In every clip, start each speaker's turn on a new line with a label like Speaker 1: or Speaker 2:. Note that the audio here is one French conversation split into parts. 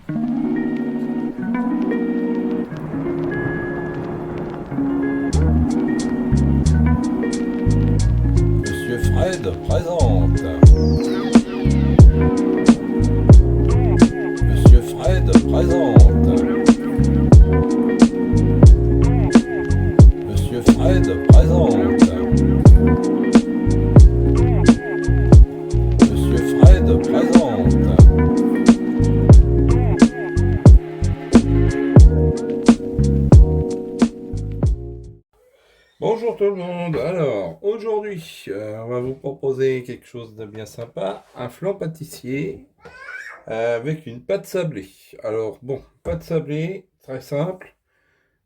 Speaker 1: Monsieur Fred présente. Monsieur Fred présente. Monsieur Fred présente. Monsieur Fred présente. Bonjour tout le monde. Alors, aujourd'hui, on va vous proposer quelque chose de bien sympa, un flan pâtissier avec une pâte sablée. Alors, bon, pâte sablée, très simple.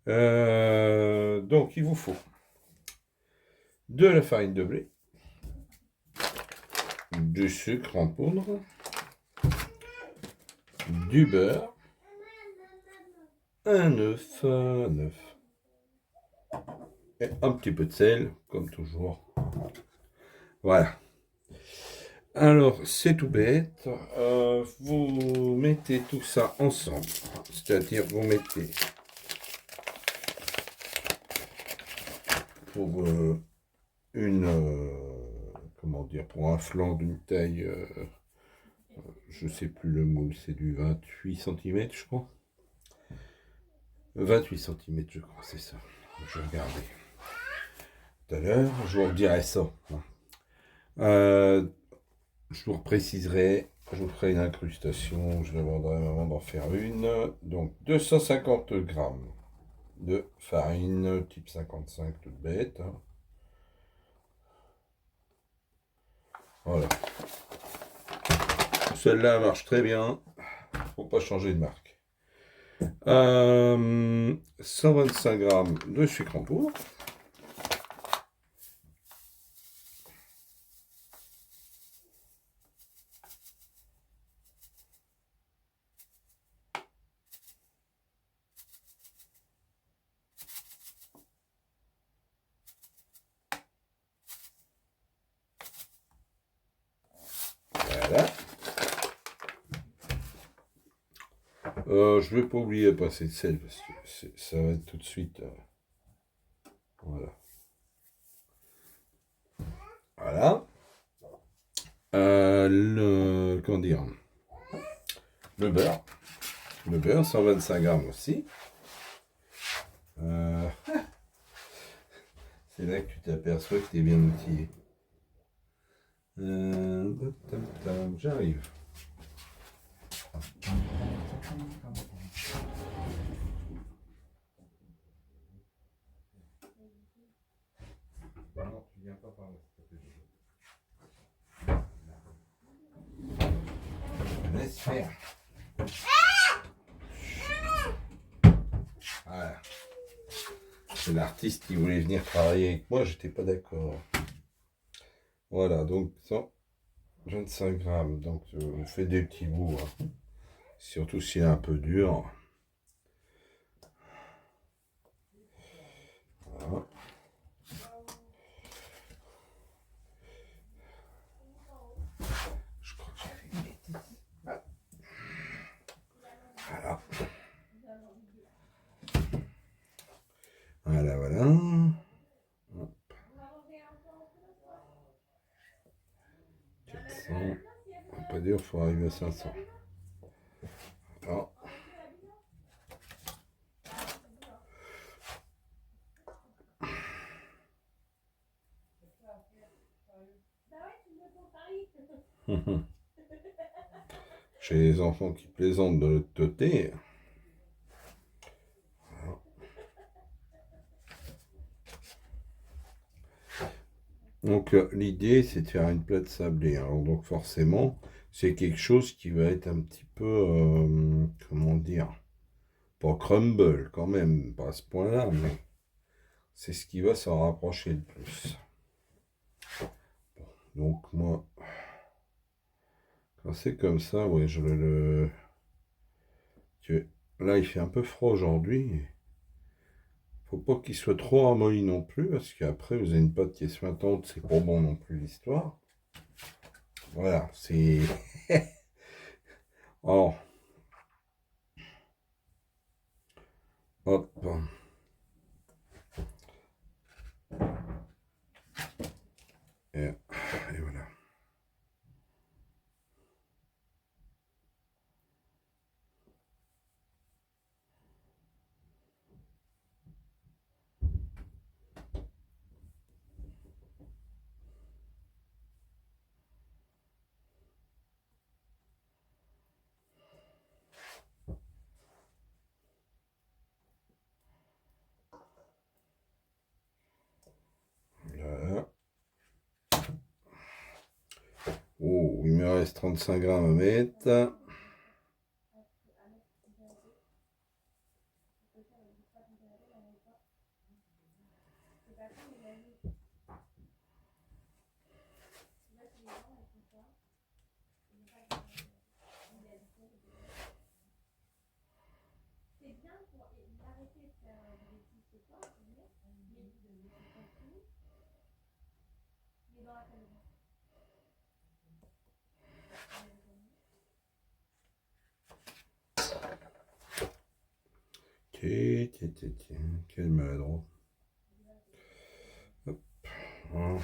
Speaker 1: Donc, il vous faut de la farine de blé, du sucre en poudre, du beurre, un œuf, et un petit peu de sel, comme toujours. Voilà. Alors, c'est tout bête. Vous mettez tout ça ensemble. C'est-à-dire, vous mettez pour comment dire, pour un flan d'une taille, je sais plus le moule, c'est du 28 cm, je crois. 28 cm, je crois, c'est ça. Je vais regarder. Tout à l'heure, je vous redirai ça. Je vous préciserai, je vous ferai une incrustation, je demanderai à maman d'en faire une. Donc 250 grammes de farine type 55, toute bête. Voilà. Celle-là marche très bien, faut pas changer de marque. 125 grammes de sucre en poudre. Voilà. Je vais pas oublier de passer de sel parce que ça va être tout de suite. Voilà. Voilà. Comment dire, le beurre. Le beurre, 125 grammes aussi. C'est là que tu t'aperçois que tu es bien outillé. J'arrive. Non, tu viens pas par là. Laisse faire. Voilà. C'est l'artiste qui voulait venir travailler avec moi, j'étais pas d'accord. Voilà, donc 125 grammes. Donc on fait des petits bouts. Hein. Surtout s'il est un peu dur. Voilà. Je crois que j'ai fait une bêtise. Voilà. Voilà, voilà. Hop. 400. On va pas dire, il faut arriver à 500. Voilà. Chez les enfants qui plaisantent de l'autre côté. Voilà. Donc l'idée c'est de faire une pâte sablée. Alors donc forcément c'est quelque chose qui va être un petit peu, comment dire, pas crumble quand même, pas à ce point-là, mais c'est ce qui va s'en rapprocher le plus. Bon, donc moi, quand c'est comme ça, ouais, je vais le... Là il fait un peu froid aujourd'hui. Faut pas qu'il soit trop ramolli non plus, parce qu'après vous avez une pâte qui est suintante, c'est pas bon non plus l'histoire. Voilà, c'est... Alors, Hop. Et voilà. Voilà. Oh, il me reste 35 grammes à mettre. Quel maladroit. Hop. Voilà.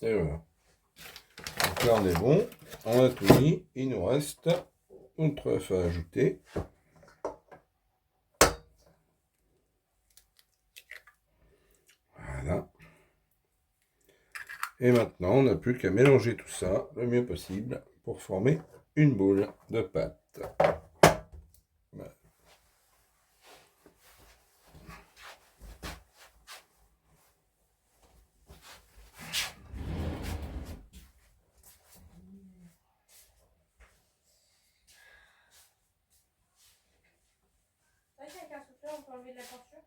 Speaker 1: Et voilà. Donc là, on est bon. On a tout mis. Il nous reste notre œuf à ajouter. Voilà. Et maintenant, on n'a plus qu'à mélanger tout ça le mieux possible pour former une boule de pâte. Voilà.
Speaker 2: C'est vrai qu'avec un souffleur, on peut enlever de la peinture.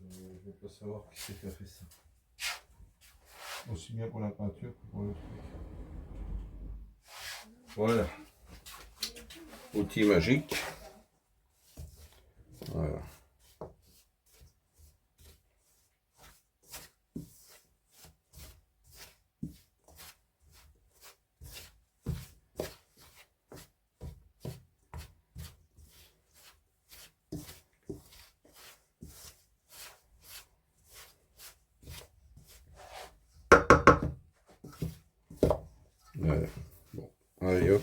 Speaker 1: Je ne vais pas savoir qui c'est qui a fait ça. Aussi bien pour la peinture que pour le truc. Voilà. Outil magique. Voilà. Voilà. Bon. Allez hop.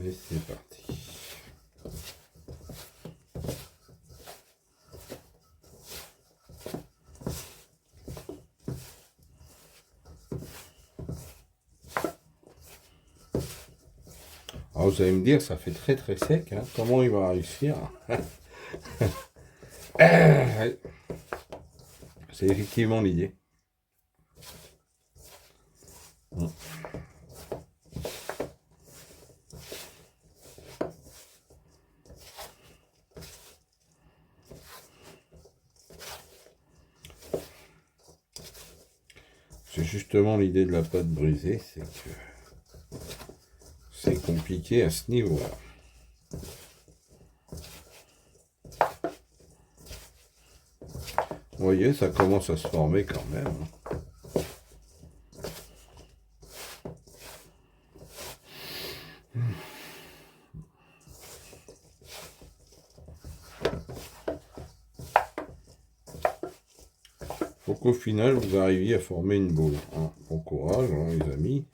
Speaker 1: Et c'est parti. Alors vous allez me dire, ça fait très très sec. Hein. Comment il va réussir? C'est effectivement l'idée. C'est justement l'idée de la pâte brisée, c'est que c'est compliqué à ce niveau-là. Vous voyez, ça commence à se former quand même. pour qu'au final vous arriviez à former une boule. Hein. Bon courage, hein, les amis.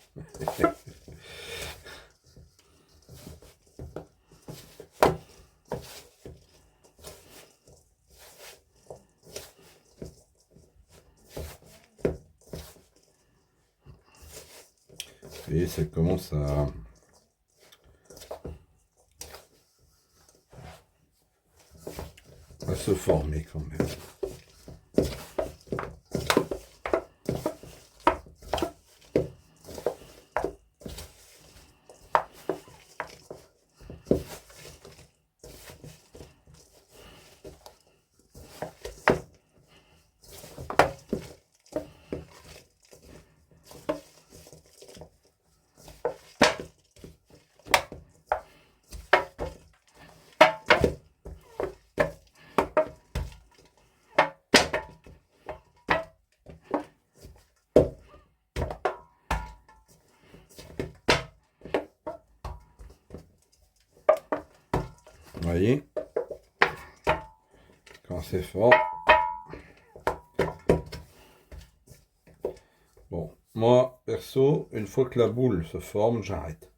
Speaker 1: Et ça commence à se former quand même. Vous voyez, quand c'est fort. Bon, moi, perso, une fois que la boule se forme, j'arrête.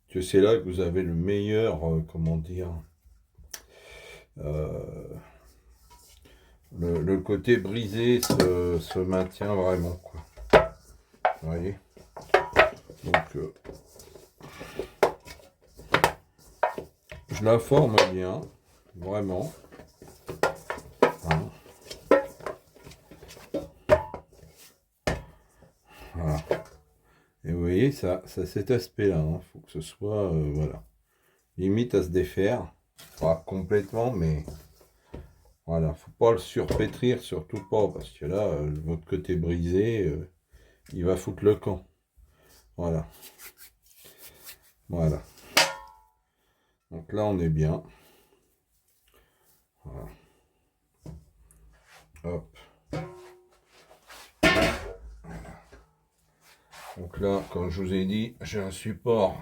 Speaker 1: Que c'est là que vous avez le meilleur, comment dire, le côté brisé se maintient vraiment, quoi. Vous voyez. Donc, je la forme bien, vraiment. Hein. Voilà. Et vous voyez, ça cet aspect-là, il faut que ce soit, voilà, limite à se défaire. Pas complètement, mais voilà, faut pas le surpétrir, surtout pas, parce que là, votre côté brisé, il va foutre le camp. Voilà. Voilà. Donc là, on est bien. Voilà. Hop. Donc là, comme je vous ai dit, j'ai un support.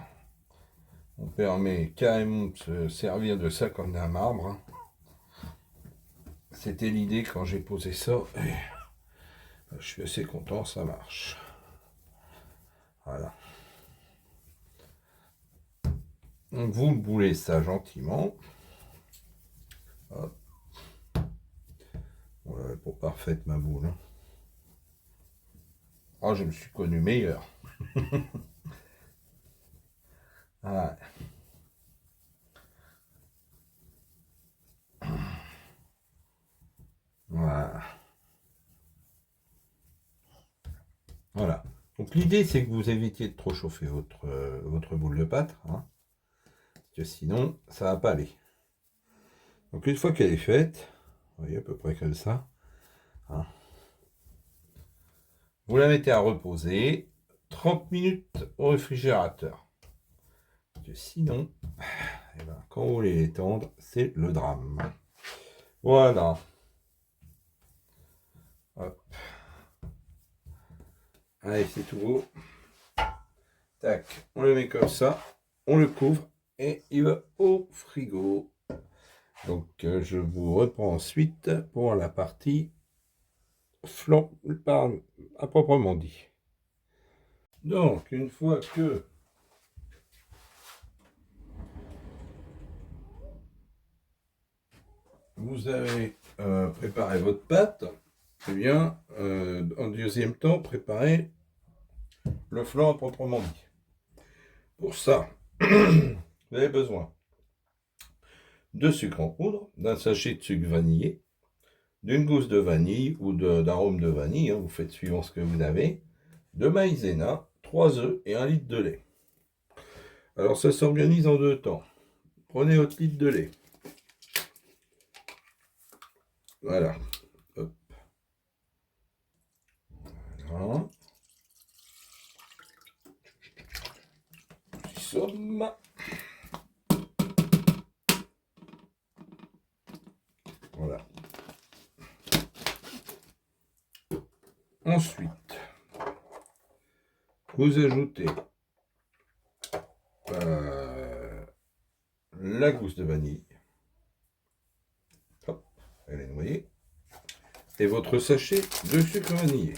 Speaker 1: On permet carrément de se servir de ça comme d'un marbre. Hein. C'était l'idée quand j'ai posé ça. Et je suis assez content, ça marche. Voilà. Donc vous boulez ça gentiment. Hop. Voilà, pour parfaite ma boule. Oh, je me suis connu meilleur. Voilà. Voilà. Voilà. Donc l'idée, c'est que vous évitiez de trop chauffer votre boule de pâte. Hein, parce que sinon, ça va pas aller. Donc une fois qu'elle est faite, vous voyez à peu près comme ça. Hein, vous la mettez à reposer 30 minutes au réfrigérateur. Parce que sinon, eh ben, quand vous voulez l'étendre, c'est le drame. Voilà. Hop. Allez, c'est tout beau. Tac, on le met comme ça, on le couvre et il va au frigo. Donc je vous reprends ensuite pour la partie flan à proprement dit. Donc une fois que vous avez préparé votre pâte, eh bien en deuxième temps préparez le flan à proprement dit. Pour ça, vous avez besoin de sucre en poudre, d'un sachet de sucre vanillé, d'une gousse de vanille ou d'arôme de vanille, hein, vous faites suivant ce que vous avez, de maïzena, 3 œufs et 1 litre de lait. Alors ça s'organise en deux temps. Prenez votre litre de lait. Voilà. Hop. Voilà. Somme. Voilà. Ensuite, vous ajoutez la gousse de vanille. Hop, elle est noyée. et votre sachet de sucre vanillé.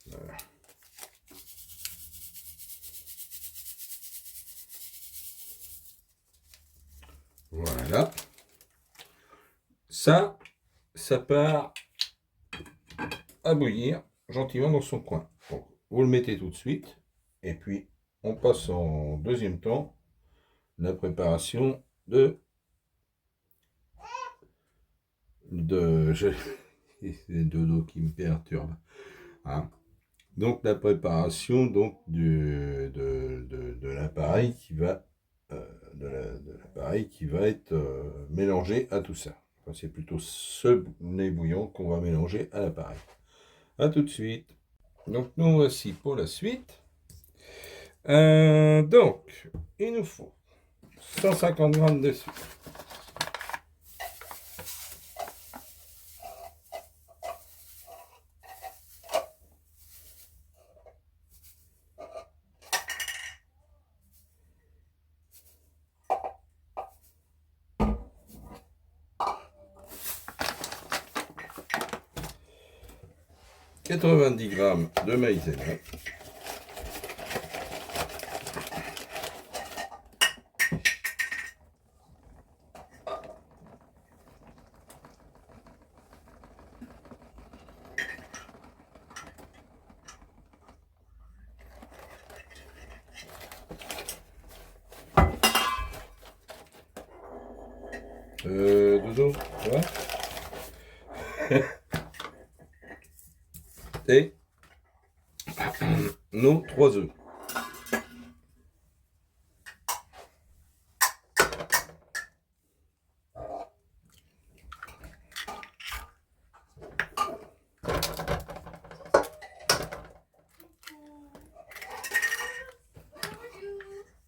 Speaker 1: Voilà. Voilà. Ça part à bouillir gentiment dans son coin. Donc, vous le mettez tout de suite. Et puis, on passe en deuxième temps la préparation c'est Dodo qui me perturbe. Hein. Donc, la préparation donc, de l'appareil qui va de l'appareil qui va être mélangé à tout ça. Enfin, c'est plutôt ce lait bouillon qu'on va mélanger à l'appareil. A tout de suite. Donc nous voici pour la suite. Donc, il nous faut 150 g de sucre. « 90 g de maïzena. » Dodo, ouais. Et nos 3 œufs.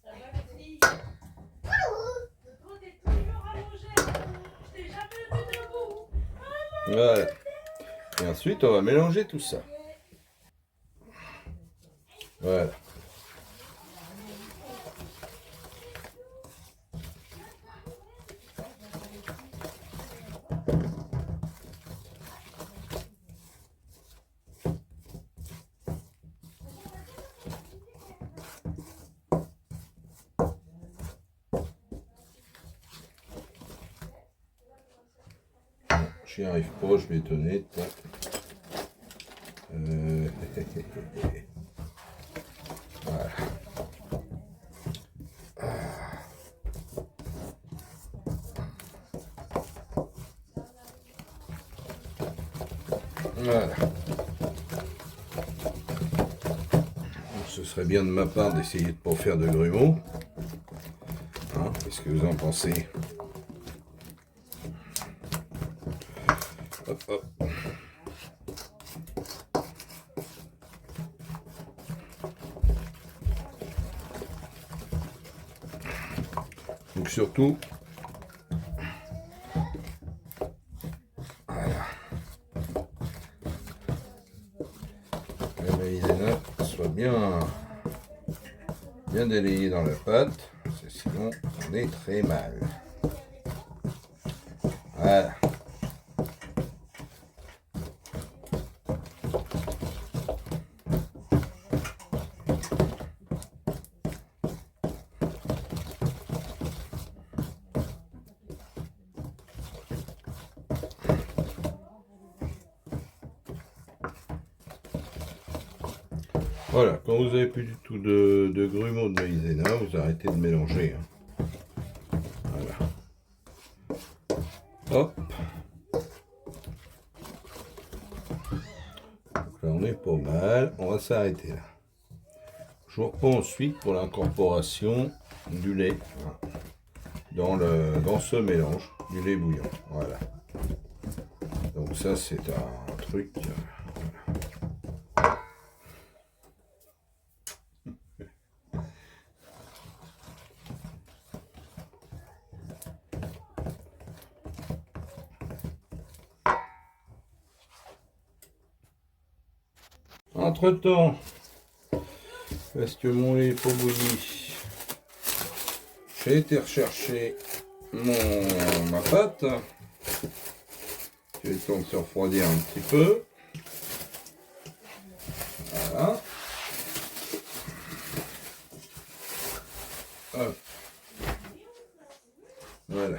Speaker 2: Ça va, les filles? Toi, t'es toujours allongée. Je t'ai jamais vu debout.
Speaker 1: Voilà. Et ensuite, on va mélanger tout ça. Voilà. J'y arrive pas, je vais être honnête. Voilà. Voilà. Ce serait bien de ma part d'essayer de ne pas faire de grumeaux. Hein, qu'est-ce que vous en pensez? Hop, hop. Donc surtout, voilà, que la maïzena soit bien délayée dans la pâte, parce que sinon on est très mal. Voilà. Voilà, quand vous n'avez plus du tout de grumeaux de maïzena, vous arrêtez de mélanger. Hein. Voilà. Hop. Donc là, on est pas mal. On va s'arrêter là. Je vous reprends ensuite pour l'incorporation du lait hein, dans ce mélange, du lait bouillon. Voilà. Donc ça, c'est un truc... voilà. Entre-temps, parce que mon lait est pas bouilli, j'ai été rechercher ma pâte Il est temps de se refroidir un petit peu. Voilà. Hop. Voilà.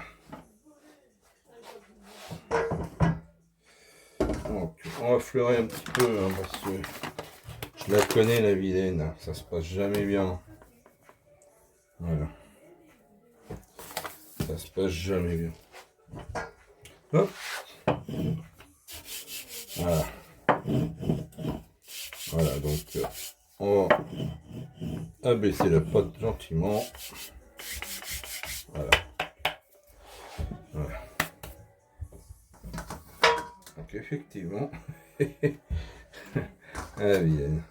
Speaker 1: Donc, on va fleurer un petit peu, hein, parce que je la connais, la vilaine, hein, ça se passe jamais bien. Voilà. Ça se passe jamais bien. Hop. Voilà. Voilà, donc on va abaisser la pâte gentiment. Voilà. Voilà. Donc effectivement, la vilaine.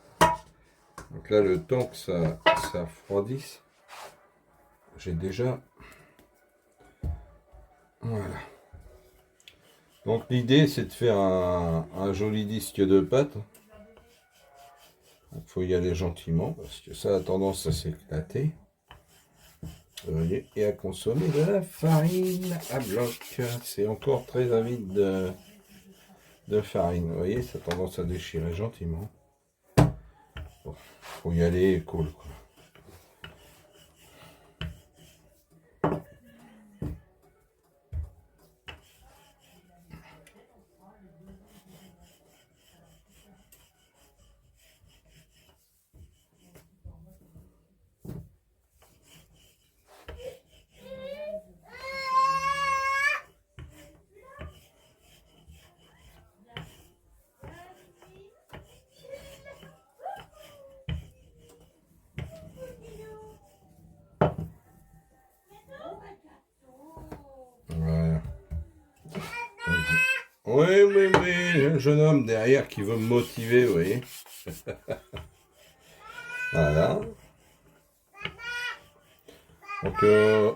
Speaker 1: Donc là, le temps que ça refroidisse, j'ai déjà... Voilà. Donc l'idée, c'est de faire un joli disque de pâte. Il faut y aller gentiment, parce que ça a tendance à s'éclater. Et à consommer de la farine à bloc. C'est encore très avide de farine. Vous voyez, ça a tendance à déchirer gentiment. Bon, faut y aller cool, quoi. Voilà. Oui, oui, oui, un jeune homme derrière qui veut me motiver, vous voyez. Voilà. Donc,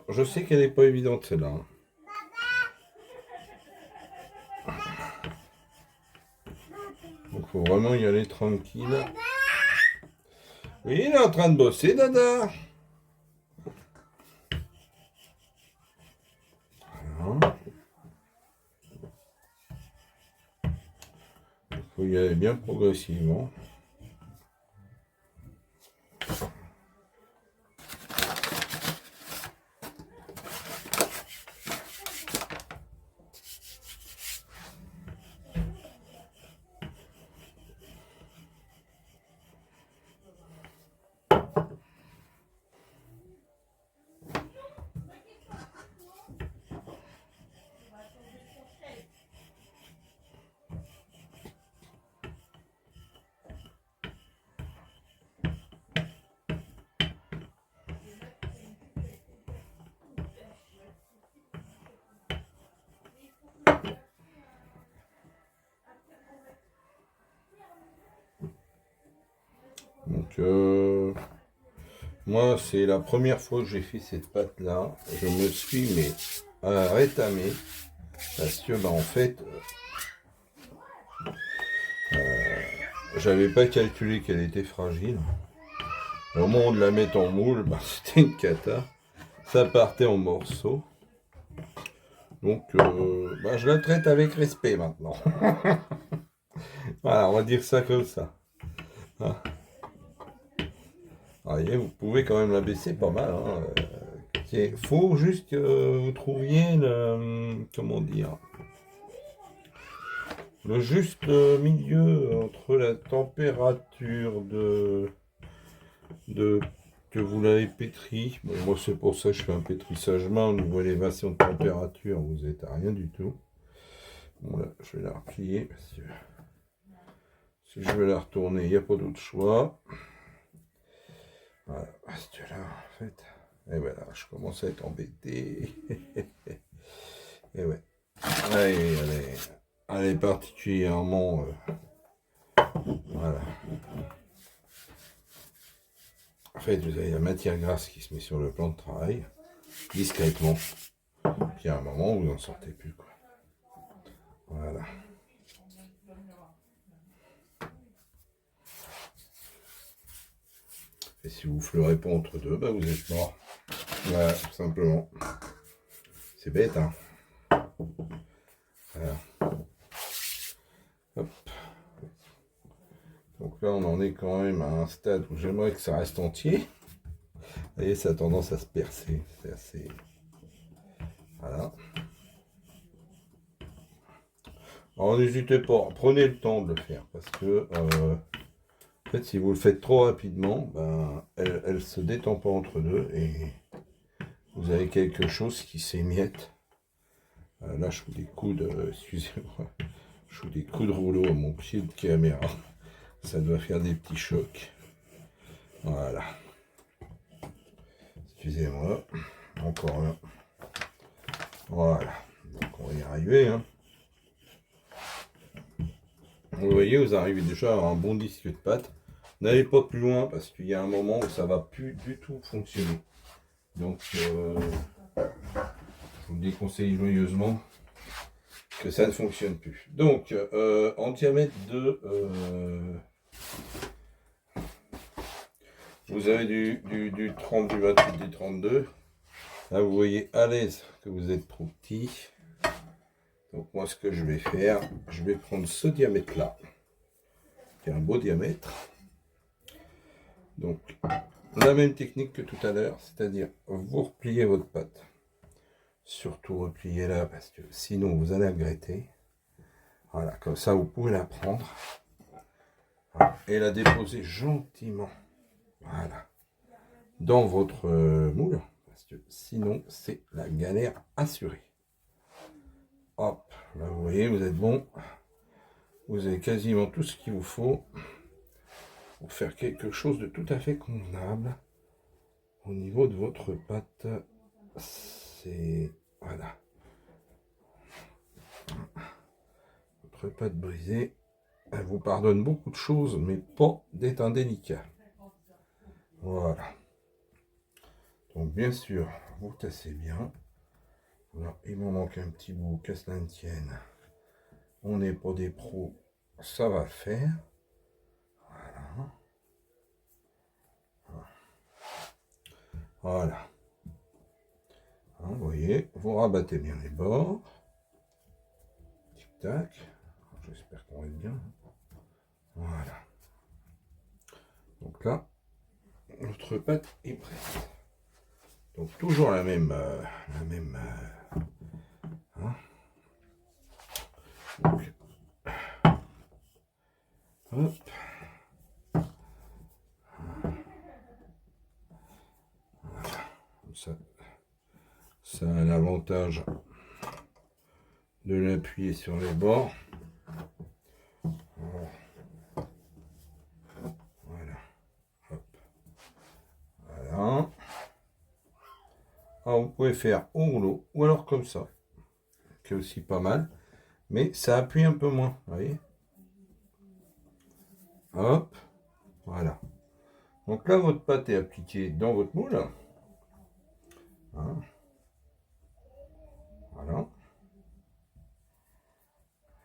Speaker 1: je sais qu'elle n'est pas évidente celle-là. Donc, faut vraiment y aller tranquille. Oui, il est en train de bosser, Dada. Voilà. Il faut y aller bien progressivement. Donc, moi, c'est la première fois que j'ai fait cette pâte-là. Je me suis rétamé. Parce que, en fait, j'avais pas calculé qu'elle était fragile. Au moment de la mettre en moule, c'était une cata. Ça partait en morceaux. Donc, je la traite avec respect maintenant. Voilà, on va dire ça comme ça. Ah. Voyez, vous pouvez quand même la baisser pas mal. Il faut juste que vous trouviez comment dire, le juste milieu entre la température que vous l'avez pétri. Bon, moi, c'est pour ça que je fais un pétrissage main. Au niveau élévation de température, vous n'êtes à rien du tout. Bon, là, je vais la replier parce que si je veux la retourner, il n'y a pas d'autre choix. Voilà, parce que là, en fait, et voilà, je commence à être embêté. Et ouais, elle est particulièrement, voilà. En fait, vous avez la matière grasse qui se met sur le plan de travail, discrètement. Puis à un moment, vous n'en sortez plus, quoi. Voilà. Et si vous ne fleurez pas entre deux, vous êtes mort. Voilà, tout simplement. C'est bête, hein. Voilà. Donc là, on en est quand même à un stade où j'aimerais que ça reste entier. Vous voyez, ça a tendance à se percer. C'est assez... Voilà. Alors n'hésitez pas, prenez le temps de le faire. Parce que, en fait, si vous le faites trop rapidement, ben, elle ne se détend pas entre deux. Et vous avez quelque chose qui s'émiette. Là, je fous des coups de... excusez-moi. Je fous des coups de rouleau à mon pied de caméra. Ça doit faire des petits chocs. Voilà. Excusez-moi. Encore un. Voilà. Donc on va y arriver. Hein. Vous voyez, vous arrivez déjà à avoir un bon disque de pâte. N'allez pas plus loin parce qu'il y a un moment où ça va plus du tout fonctionner. Donc je vous le déconseille joyeusement que ça ne fonctionne plus. Donc en diamètre de vous avez du 30, du 28, du 32. Là, vous voyez à l'aise que vous êtes trop petit. Donc, moi, ce que je vais faire, je vais prendre ce diamètre-là, qui est un beau diamètre. Donc, la même technique que tout à l'heure, c'est-à-dire vous repliez votre pâte. Surtout repliez-la parce que sinon, vous allez regretter. Voilà, comme ça, vous pouvez la prendre. Voilà, et la déposer gentiment. Voilà. Dans votre moule. Parce que sinon, c'est la galère assurée. Hop, là vous voyez, vous êtes bon. Vous avez quasiment tout ce qu'il vous faut pour faire quelque chose de tout à fait convenable. Au niveau de votre pâte, c'est... Voilà. Votre pâte brisée, elle vous pardonne beaucoup de choses, mais pas d'être indélicat. Voilà. Donc bien sûr, vous tassez bien. Alors, il m'en manque un petit bout, qu'à cela ne tienne. On n'est pas des pros, ça va faire. Voilà. Voilà. Hein, vous voyez, vous rabattez bien les bords. Tic-tac. J'espère qu'on va être bien. Voilà. Donc là, notre pâte est prête. Donc toujours la même hein. Donc, hop. Voilà. Ça a l'avantage de l'appuyer sur les bords. Voilà. Hop. Voilà. Alors vous pouvez faire au rouleau ou alors comme ça, qui est aussi pas mal, mais ça appuie un peu moins, vous voyez. Hop, voilà. Donc là, votre pâte est appliquée dans votre moule. Hein. Voilà.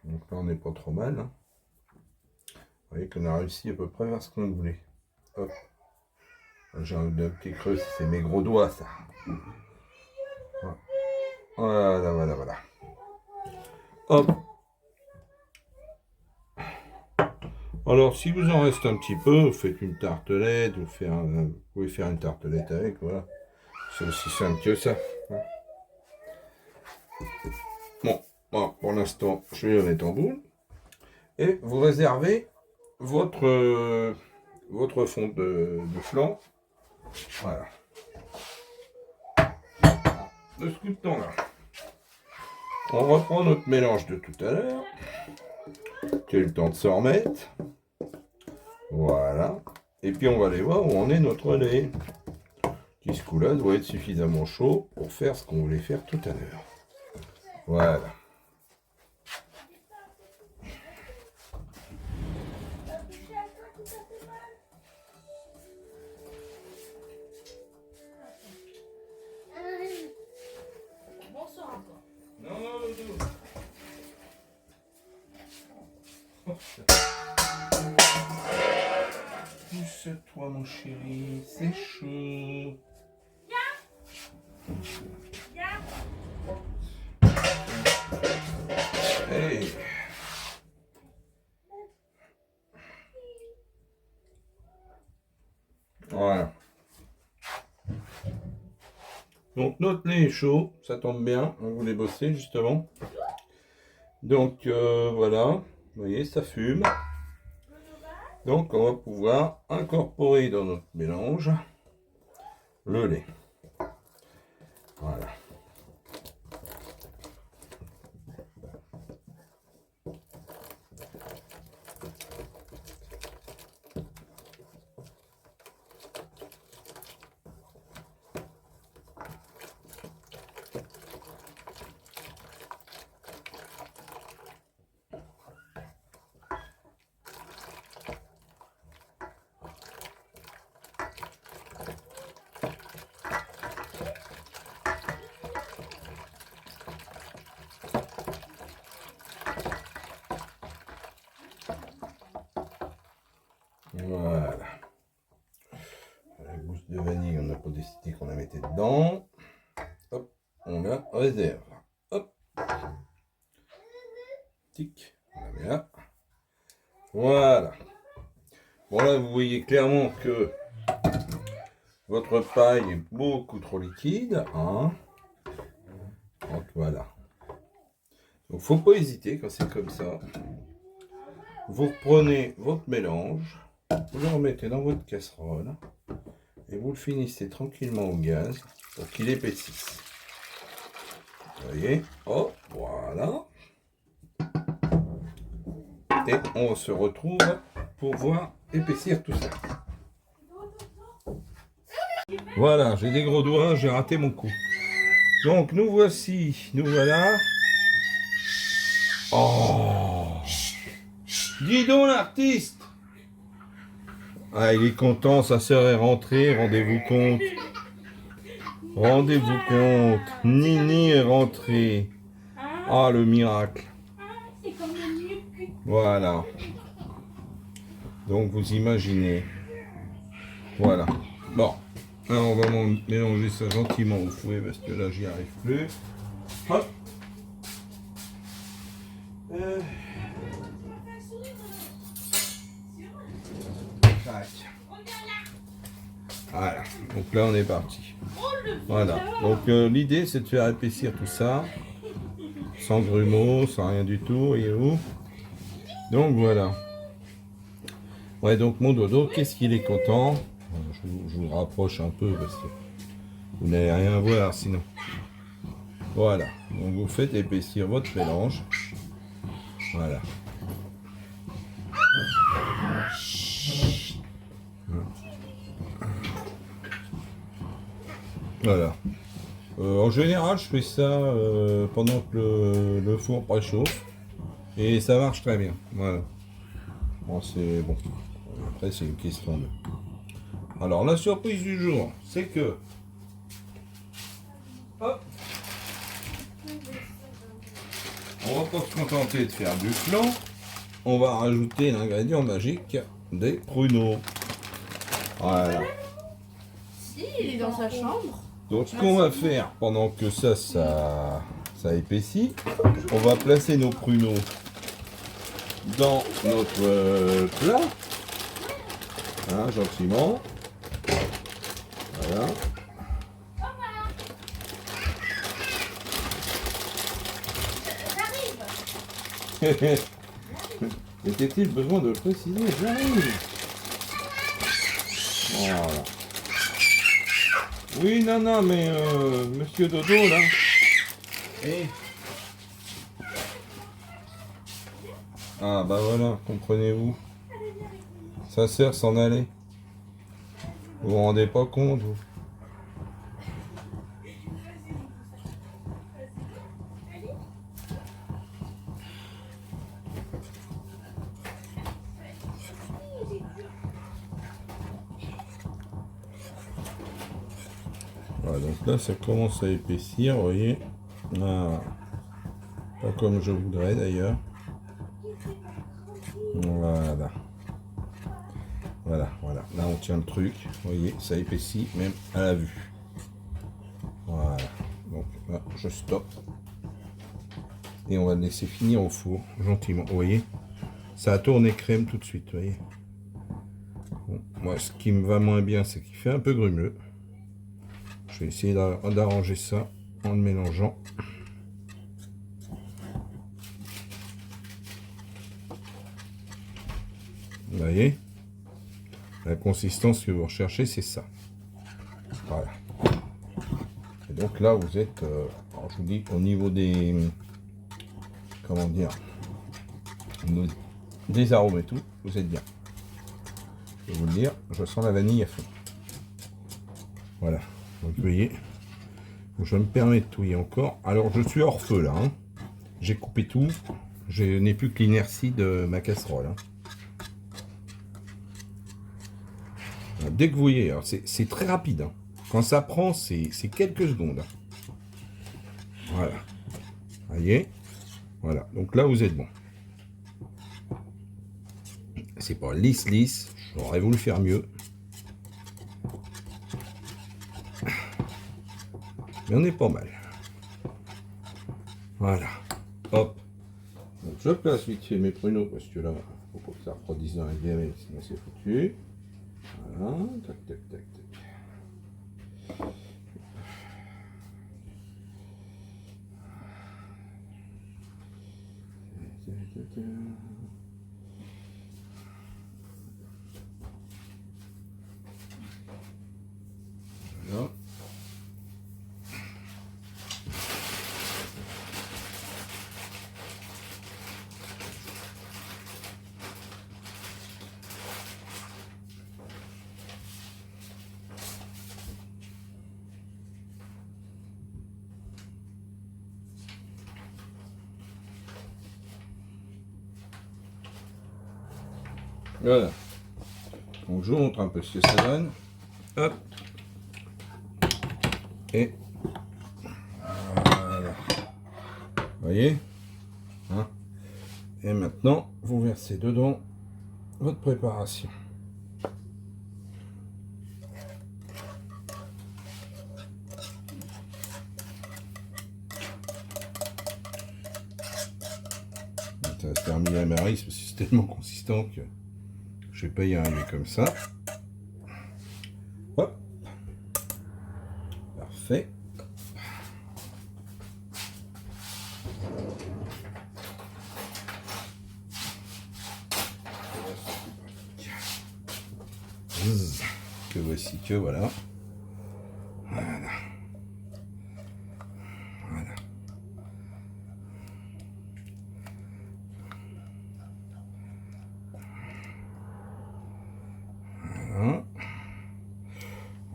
Speaker 1: Donc là, on n'est pas trop mal. Hein. Vous voyez qu'on a réussi à peu près vers ce qu'on voulait. Hop. J'ai un petit creux, c'est mes gros doigts, ça. Voilà, voilà, voilà. Hop. Alors, si vous en reste un petit peu, vous faites une tartelette, vous pouvez faire une tartelette avec, voilà. C'est aussi simple que ça. Bon, pour l'instant, je vais le mettre en boule. Et vous réservez votre fond de flan. Voilà. De ce coup de temps là. On reprend notre mélange de tout à l'heure. Qui a eu le temps de se remettre. Voilà. Et puis on va aller voir où on est notre lait. Qui ce coup-là doit être suffisamment chaud pour faire ce qu'on voulait faire tout à l'heure. Voilà.
Speaker 2: Bonsoir encore.
Speaker 1: Non, non, non. Pousse-toi mon chéri, c'est chaud. Hey. Donc notre lait est chaud, ça tombe bien, on voulait bosser justement. Donc voilà, vous voyez, ça fume. Donc on va pouvoir incorporer dans notre mélange le lait. Voilà. Voilà. La gousse de vanille, on n'a pas décidé qu'on la mettait dedans. Hop, on la réserve. Hop. Tic, on la met là. Voilà. Bon là, vous voyez clairement que votre paille est beaucoup trop liquide. Hein. Donc voilà. Donc faut pas hésiter quand c'est comme ça. Vous reprenez votre mélange, vous le remettez dans votre casserole et vous le finissez tranquillement au gaz pour qu'il épaississe. Vous voyez, hop, voilà. Et on se retrouve pour voir épaissir tout ça. Voilà, j'ai des gros doigts, j'ai raté mon coup. Donc nous voici, nous voilà. Oh, dis donc l'artiste. Ah, il est content, sa sœur est rentrée, rendez-vous compte. Rendez-vous compte, Nini est rentrée. Ah, le miracle. Voilà. Donc vous imaginez. Voilà. Bon. Alors on va mélanger ça gentiment au fouet parce que là j'y arrive plus. Hop. Tac. Voilà. Donc là on est parti. Voilà. Donc l'idée c'est de faire épaissir tout ça. Sans grumeaux, sans rien du tout. Et où? Donc voilà. Ouais, donc mon dodo, qu'est-ce qu'il est content. Je vous rapproche un peu parce que vous n'allez rien voir sinon. Voilà. Donc vous faites épaissir votre mélange. Voilà. Voilà. En général, je fais ça pendant que le four préchauffe. Et ça marche très bien. Voilà. Bon, c'est bon. Après, c'est une question de... Alors, la surprise du jour, c'est que... Hop. On va pas se contenter de faire du flan. On va rajouter l'ingrédient magique des pruneaux. Voilà.
Speaker 3: Si, il est dans sa chambre.
Speaker 1: Donc ce qu'on va faire pendant que ça épaissit, on va placer nos pruneaux dans notre plat. Hein, gentiment. Voilà. Était-il besoin de le préciser? J'arrive. Voilà. Oui, non, mais monsieur Dodo, là. Eh. Ah, bah voilà, comprenez-vous. Sa sœur s'en allait. Vous vous rendez pas compte, vous? Voilà, donc là ça commence à épaissir, vous voyez. Voilà. Pas comme je voudrais d'ailleurs. Voilà. Voilà. Là on tient le truc, vous voyez, ça épaissit même à la vue. Voilà. Donc là je stoppe. Et on va le laisser finir au four, gentiment, vous voyez. Ça a tourné crème tout de suite, vous voyez. Bon, moi ce qui me va moins bien, c'est qu'il fait un peu grumeux. Je vais essayer d'arranger ça en le mélangeant. Vous voyez, la consistance que vous recherchez, c'est ça. Voilà. Et donc là, vous êtes, alors je vous dis, au niveau des, comment dire, des arômes et tout, vous êtes bien. Je vais vous le dire, je sens la vanille à fond. Voilà. Donc vous voyez, je me permets de touiller encore. Alors je suis hors feu là. Hein. J'ai coupé tout. Je n'ai plus que l'inertie de ma casserole. Hein. Dès que vous voyez, c'est très rapide. Hein. Quand ça prend, c'est quelques secondes. Hein. Voilà. Vous voyez. Voilà. Donc là, vous êtes bon. C'est pas lisse. J'aurais voulu faire mieux. Mais on est pas mal. Voilà. Hop. Donc je place vite fait mes pruneaux parce que là, faut pas que ça refroidisse dans la gamelle, sinon c'est foutu. Voilà. Tac. Voilà. Voilà. Donc je vous montre un peu ce que ça donne. Hop. Et voilà. Vous voyez, hein. Et maintenant, vous versez dedans votre préparation. Ça va se terminer à Marie parce que c'est tellement consistant que je vais pas y arriver comme ça. Hop. Parfait. Que voici que voilà. Voilà.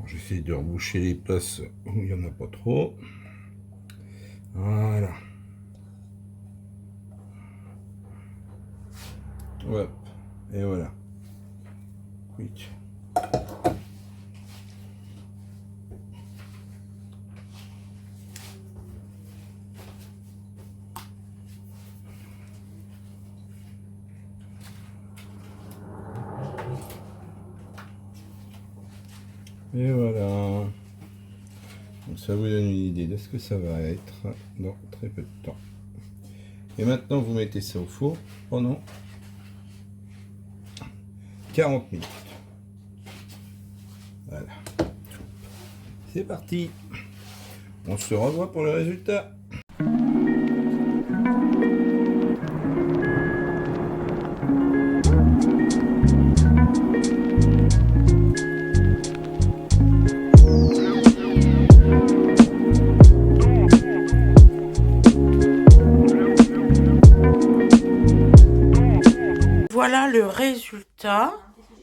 Speaker 1: J'essaie de reboucher les places où il n'y en a pas trop. Voilà. Hop. Et voilà. Quick. Et voilà. Donc ça vous donne une idée de ce que ça va être dans très peu de temps. Et maintenant vous mettez ça au four pendant 40 minutes. Voilà. C'est parti. On se revoit pour le résultat.
Speaker 3: Voilà le résultat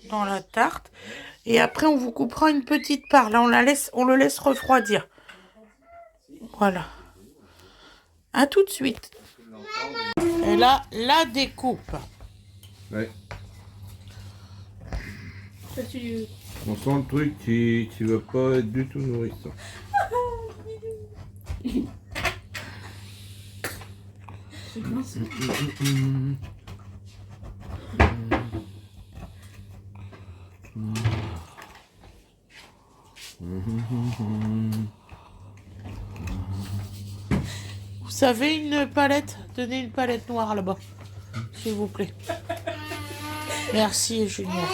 Speaker 3: dans la tarte. Et après, on vous coupera une petite part. Là, on le laisse refroidir. Voilà. À tout de suite. Et là, la découpe.
Speaker 1: Ouais. On sent le truc qui va pas être du tout nourrissant.
Speaker 3: Vous savez une palette? Donnez une palette noire là-bas, s'il vous plaît. Merci, Junior.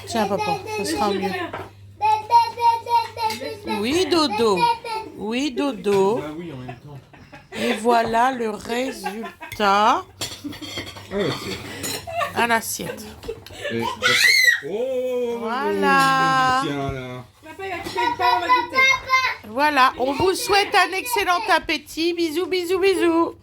Speaker 3: Tiens, papa, ça sera mieux. Oui, dodo. Oui, dodo.
Speaker 4: Bah oui, en même temps.
Speaker 3: Et voilà le résultat
Speaker 1: Ah, c'est...
Speaker 3: à l'assiette.
Speaker 1: Et- Oh,
Speaker 3: Voilà.
Speaker 1: Tiens, là.
Speaker 2: Papa, il a coupé une part, on va goûter.
Speaker 3: Voilà, on vous souhaite un excellent appétit. Bisous, bisous, bisous.